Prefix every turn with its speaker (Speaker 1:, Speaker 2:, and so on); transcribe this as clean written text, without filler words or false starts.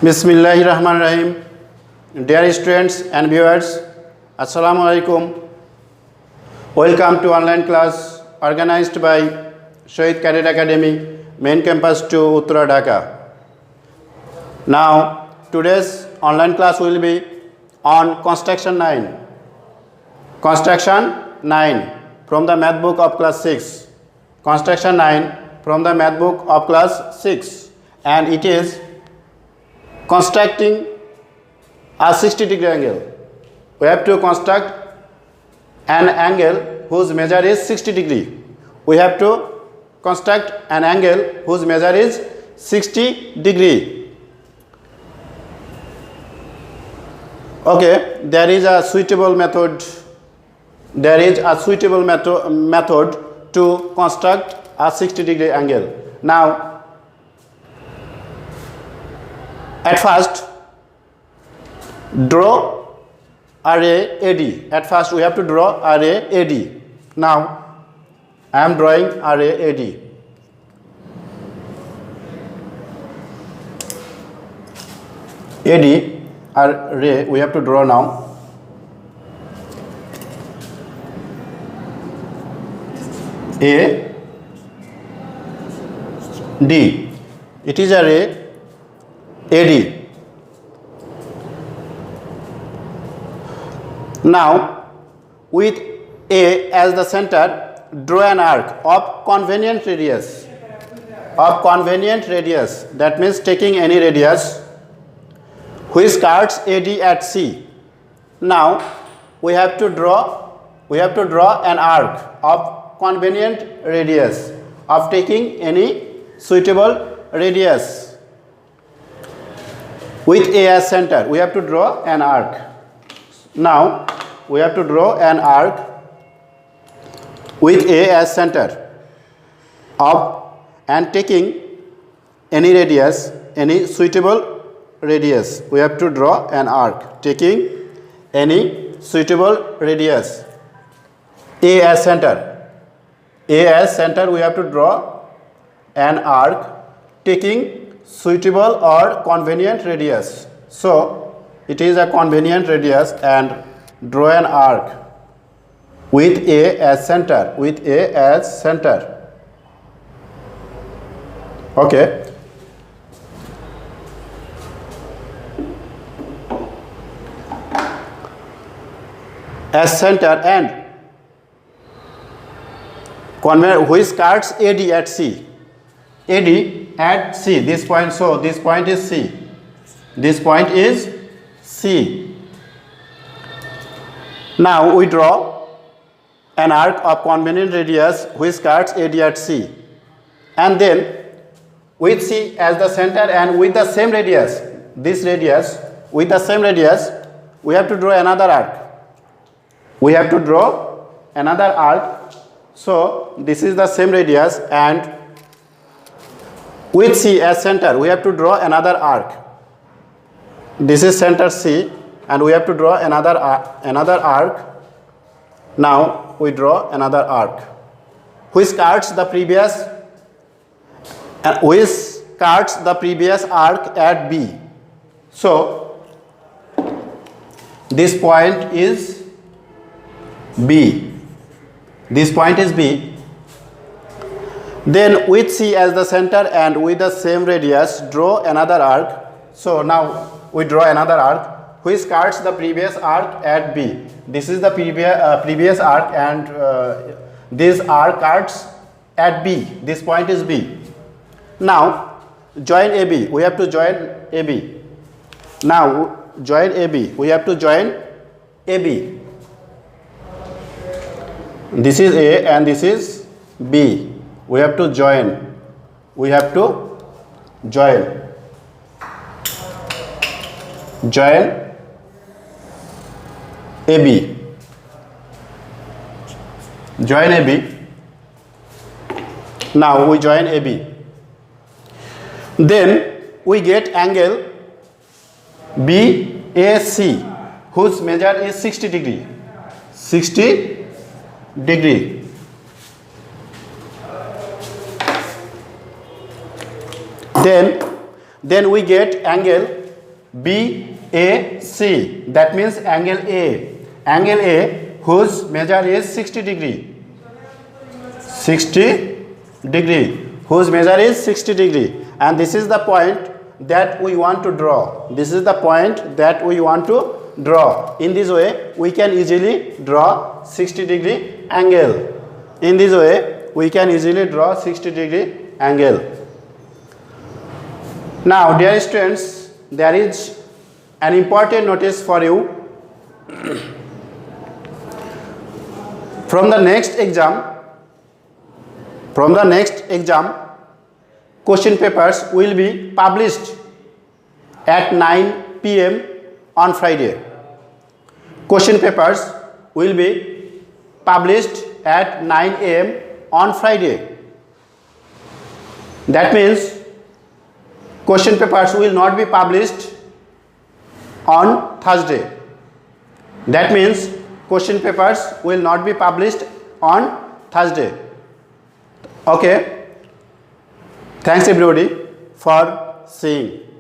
Speaker 1: Bismillahirrahmanirrahim. Dear students and viewers, Assalamu alaikum. Welcome to online class organized by Shahid Cadet Academy, main campus to Uttara Dhaka. Now, today's online class will be on construction 9. Construction 9 from the math book of class 6. Construction 9 from the math book of class 6, and it is constructing a 60-degree angle. We have to construct an angle whose measure is 60 degree. We have to construct an angle whose measure is 60 degree. Okay, there is a suitable method. There is a suitable method to construct a 60-degree angle. Now, at first, draw a ray AD. At first, we have to draw a ray AD. Now, I am drawing a ray AD. AD, a ray we have to draw now. A D. It is a ray AD. Now, with A as the center, draw an arc of convenient radius. That means taking any radius which cuts AD at C. Now, we have to draw an arc of convenient radius of taking any suitable radius. With A as center, we have to draw an arc. Now, we have to draw an arc with A as center of and taking any radius, any suitable radius. We have to draw an arc taking any suitable radius. A as center. A as center, we have to draw an arc taking suitable or convenient radius. So, it is a convenient radius and draw an arc with A as center. Okay. As center and which cuts AD at C. AD at C, this point, so this point is C. This point is C. Now we draw an arc of convenient radius which cuts AD at C. And then with C as the center and with the same radius, with the same radius, we have to draw another arc. So this is the same radius, and with C as center, we have to draw another arc. This is center C, and we have to draw another arc. Now we draw another arc, which cuts the previous arc at B. So this point is B. Then with C as the center and with the same radius, draw another arc. So now we draw another arc which cuts the previous arc at B. This is the previous arc, and this arc cuts at B. This point is B. Now join AB. We have to join AB. Now join AB. We have to join AB. This is A and this is B. We have to join. Join AB. Join AB. Now we join AB. Then we get angle BAC whose measure is 60 degree. 60 degree. Then we get angle BAC, that means angle A. Angle A whose measure is 60 degree. 60 degree. Whose measure is 60 degree. And this is the point that we want to draw. This is the point that we want to draw. In this way, we can easily draw 60 degree angle. In this way, we can easily draw 60 degree angle. Now, dear students, there is an important notice for you. From the next exam, question papers will be published at 9 p.m. on Friday. Question papers will be published at 9 a.m. on Friday. That means question papers will not be published on Thursday. That means question papers will not be published on Thursday. Okay. Thanks everybody for seeing.